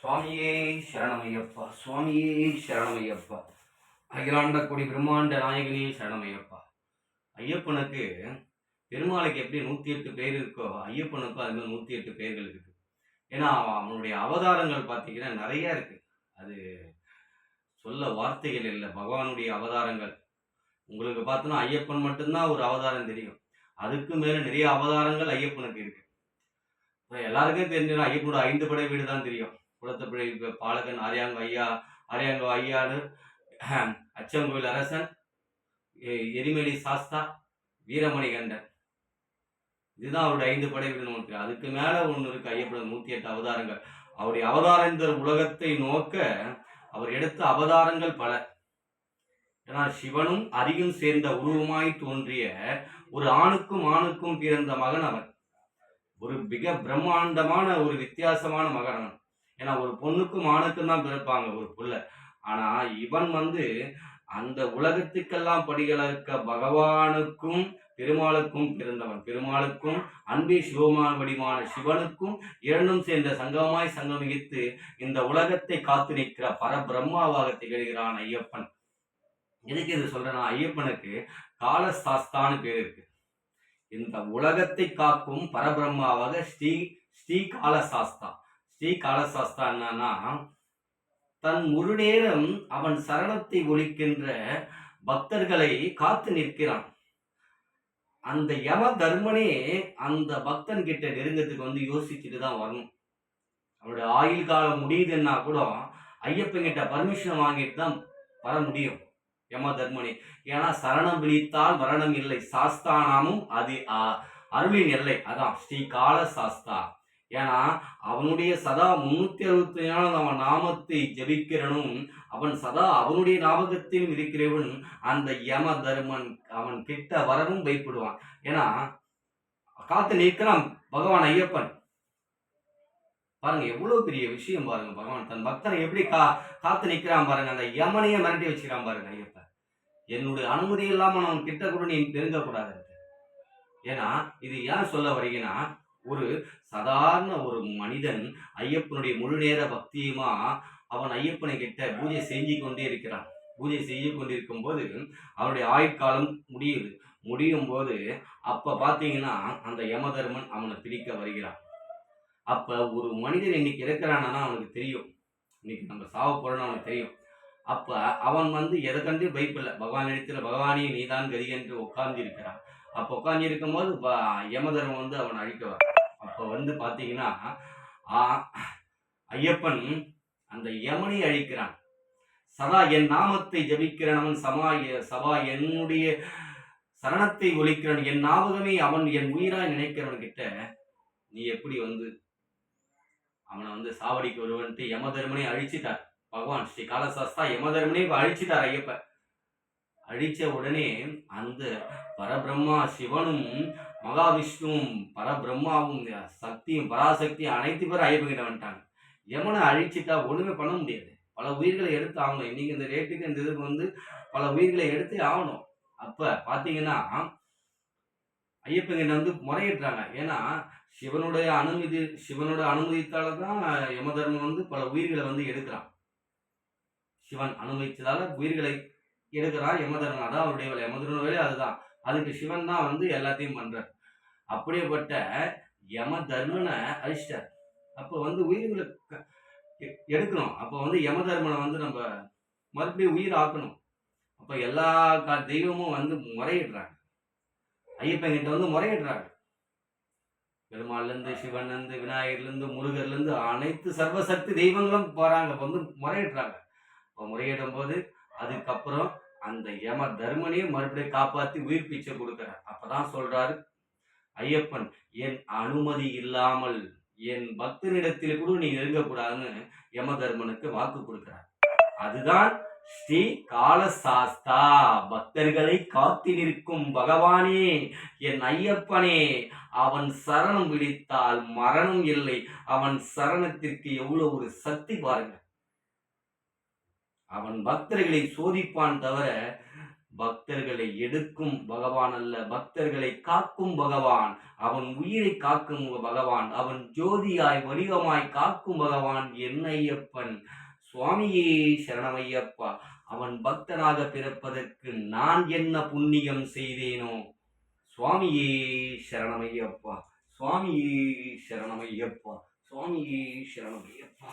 சுவாமியே சரணமையப்பா, சுவாமியே சரணமையப்பா, அகிலாண்ட கோடி பிரம்மாண்ட நாயகனே சரணமையப்பா. ஐயப்பனுக்கு பெருமாளுக்கு எப்படி 108 பேர் இருக்கோ ஐயப்பனுக்கும் அது மாதிரி 108 பேர்கள் இருக்கு. ஏன்னா அவனுடைய அவதாரங்கள் பார்த்தீங்கன்னா நிறைய இருக்கு. அது சொல்ல வார்த்தைகள் இல்லை. பகவானுடைய அவதாரங்கள் உங்களுக்கு பார்த்தோன்னா ஐயப்பன் மட்டும்தான் ஒரு அவதாரம் தெரியும். அதுக்கு மேல நிறைய அவதாரங்கள் ஐயப்பனுக்கு இருக்கு. எல்லாருக்கும் தெரிஞ்சிடும் ஐயப்பனோட 5 படை வீடு தான் தெரியும். குளத்தப்பிழை பாலகன், ஆரியாங்கோ ஐயானு, அச்சங்கோயில் அரசன், எரிமேலி சாஸ்தா, வீரமணிகண்டன். இதுதான் அவருடைய 5 படை வீடு நமக்கு. அதுக்கு மேல ஒண்ணு இருக்கு ஐயப்பன் 108 அவதாரங்கள். அவருடைய அவதாரம் இந்த உலகத்தை நோக்க அவர் எடுத்த அவதாரங்கள் பல. ஏன்னா சிவனும் அரியும் சேர்ந்த உருவமாய் தோன்றிய ஒரு ஆணுக்கும் பிறந்த மகன் அவன். ஒரு மிக பிரம்மாண்டமான ஒரு வித்தியாசமான மகன் அவன். ஏன்னா ஒரு பொண்ணுக்கும் ஆணுக்கும் தான் பிறப்பாங்க ஒரு புள்ள. ஆனா இவன் அந்த உலகத்துக்கெல்லாம் படிகளக்க பகவானுக்கும் பெருமாளுக்கும் பிறந்தவன். பெருமாளுக்கும் அன்பே சிவமான வடிவான சிவனுக்கும் இரண்டும் சேர்ந்த சங்கமாய் சங்கமித்து இந்த உலகத்தை காத்து நிற்கிற பரபிரம்மாவாக திகழ்கிறான் ஐயப்பன். எதுக்கு இது சொல்றேன்னா, ஐயப்பனுக்கு காலசாஸ்தான்னு பேர் இருக்கு. இந்த உலகத்தை காக்கும் பரபிரம்மாவாக ஸ்ரீ காலசாஸ்தா. ஸ்ரீ காலசாஸ்தா என்னன்னா, தன் முழு நேரம் அவன் சரணத்தை ஒலிக்கின்ற பக்தர்களை காத்து நிற்கிறான். அந்த யம தர்மனே அந்த பக்தன் கிட்ட நெருங்கத்துக்கு யோசிச்சுட்டு தான் வரணும். அவனுடைய ஆயுள் காலம் முடியுதுன்னா கூட ஐயப்பன் கிட்ட பர்மிஷன் வாங்கிட்டு தான் வர முடியும் யம தர்மனே. ஏன்னா சரணம் விழித்தால் மரணம் இல்லை. சாஸ்தானாமும் அது அருளின் எல்லை. அதான் ஸ்ரீ கால சாஸ்தா. ஏன்னா அவனுடைய சதா 364 அவன் நாமத்தை ஜபிக்கிறனும் அவன் சதா அவனுடைய ஞாபகத்திலும் இருக்கிறவன். அந்த யம தர்மன் அவன் கிட்ட வரவும் பயப்படுவான். ஏன்னா காத்து நிற்கிறான் பகவான் ஐயப்பன். பாருங்க எவ்வளவு பெரிய விஷயம் பாருங்க. பகவான் தன் பக்தனை எப்படி காத்து நிற்கிறான் பாருங்க. அந்த யமனைய மிரட்டி வச்சுக்கிறான் பாருங்க ஐயப்பன். என்னுடைய அனுமதி இல்லாம நான் கிட்ட கூட நீ நெருங்கக்கூடாது. ஏன்னா இது ஏன் சொல்ல வரீங்கன்னா, ஒரு சாதாரண ஒரு மனிதன் ஐயப்பனுடைய முழு நேர பக்தியுமா அவன் ஐயப்பனை கிட்ட பூஜை செஞ்சு கொண்டே இருக்கிறான். பூஜை செய்து கொண்டிருக்கும் போது அவனுடைய ஆயுட்காலம் முடியும் போது அப்ப பாத்தீங்கன்னா அந்த யமதர்மன் அவனை பிடிக்க வருகிறான். அப்ப ஒரு மனிதன் இன்னைக்கு இருக்கிறான்னா அவனுக்கு தெரியும், இன்னைக்கு நம்ம சாவ போறோம்னு அவனுக்கு தெரியும். அப்ப அவன் எதை கண்டு பயப்பில்லை. பகவான் இடத்துல பகவானே நீதான் கதி என்று உட்கார்ந்து இருக்கிறான். அப்ப உட்கார்ந்து இருக்கும் போது யமதர்மன் அவன் அழிக்க வர. அப்ப பாத்தீங்கன்னா ஐயப்பன் அந்த யமனை அழிக்கிறான். சதா என் நாமத்தை ஜபிக்கிறவன் சபா என்னுடைய சரணத்தை ஒலிக்கிறவன், என் ஞாபகமே அவன் என் உயிராய் நினைக்கிறவன் கிட்ட நீ எப்படி அவனை சாவடிக்கு வருவன்ட்டு யமதர்மனை அழிச்சிட்டார் பகவான். ஸ்ரீ காலசாஸ்தா யமதர்மனை அழிச்சிட்டார் ஐயப்பன். அழிச்ச உடனே அந்த பரபிரம்மா சிவனும் மகாவிஷ்ணுவும் பரபிரம்மாவும் சக்தியும் பராசக்தியும் அனைத்து பேரும் ஐயப்பன் கிட்ட வந்துட்டாங்க. யமனை அழிச்சிட்டா ஒண்ணுமே பண்ண முடியாது. பல உயிர்களை எடுத்து ஆகணும். இன்னைக்கு இந்த ரேட்டுக்கு இந்த இதுக்கு பல உயிர்களை எடுத்து ஆகணும். அப்ப பாத்தீங்கன்னா ஐயப்பன் கிட்ட முறையிடுறாங்க. ஏன்னா சிவனுடைய அனுமதித்தால்தான் யமதர்மன் பல உயிர்களை எடுக்கிறான். சிவன் அனுமதிச்சதால உயிர்களை எடுக்கிறார் யமதர்மன். அதான் அவருடைய வேலை. யமதர்மன் வேலை அதுதான். அதுக்கு சிவன் தான் எல்லாத்தையும் பண்றார். அப்படியேப்பட்ட யம தர்மனை அழிச்சிட்டார். அப்போ உயிர்களை எடுக்கணும். அப்போ யமதர்மனை நம்ம மறுபடியும் உயிர் ஆக்கணும். அப்ப எல்லா தெய்வமும் முறையிடுறாங்க. ஐயப்பன் கிட்ட முறையிடுறாங்க. பெருமாள்ல இருந்து சிவன்ல இருந்து விநாயகர்ல இருந்து முருகர்ல இருந்து அனைத்து சர்வசக்தி தெய்வங்களும் போறாங்க. முறையிடுறாங்க. இப்போ முறையிடும் போது அதுக்கப்புறம் அந்த யம தர்மனையே மறுபடியும் காப்பாத்தி உயிர் பிச்சை கொடுக்கிறார். அப்பதான் சொல்றாரு ஐயப்பன், என் அனுமதி இல்லாமல் என் பக்தனிடத்தில் கூட நீ நெருங்கக்கூடாதுன்னு யம தர்மனுக்கு வாக்கு கொடுக்கிறார். அதுதான் ஸ்ரீ காலசாஸ்தா. பக்தர்களை காத்து நிற்கும் பகவானே, என் ஐயப்பனே, அவன் சரணம் விழித்தால் மரணம் இல்லை. அவன் சரணத்திற்கு எவ்வளவு ஒரு சக்தி பாருங்க. அவன் பக்தர்களை சோதிப்பான் தவிர பக்தர்களை எடுக்கும் பகவான் அல்ல, பக்தர்களை காக்கும் பகவான். அவன் உயிரை காக்கும் பகவான், அவன் ஜோதியாய் வடிவமாய் காக்கும் பகவான் என் ஐயப்பன். சுவாமியே சரணமையப்பா. அவன் பக்தனாக பிறப்பதற்கு நான் என்ன புண்ணியம் செய்தேனோ? சுவாமியே சரணமையப்பா, சுவாமியே சரணமையப்பா, சுவாமியே சரணமையப்பா.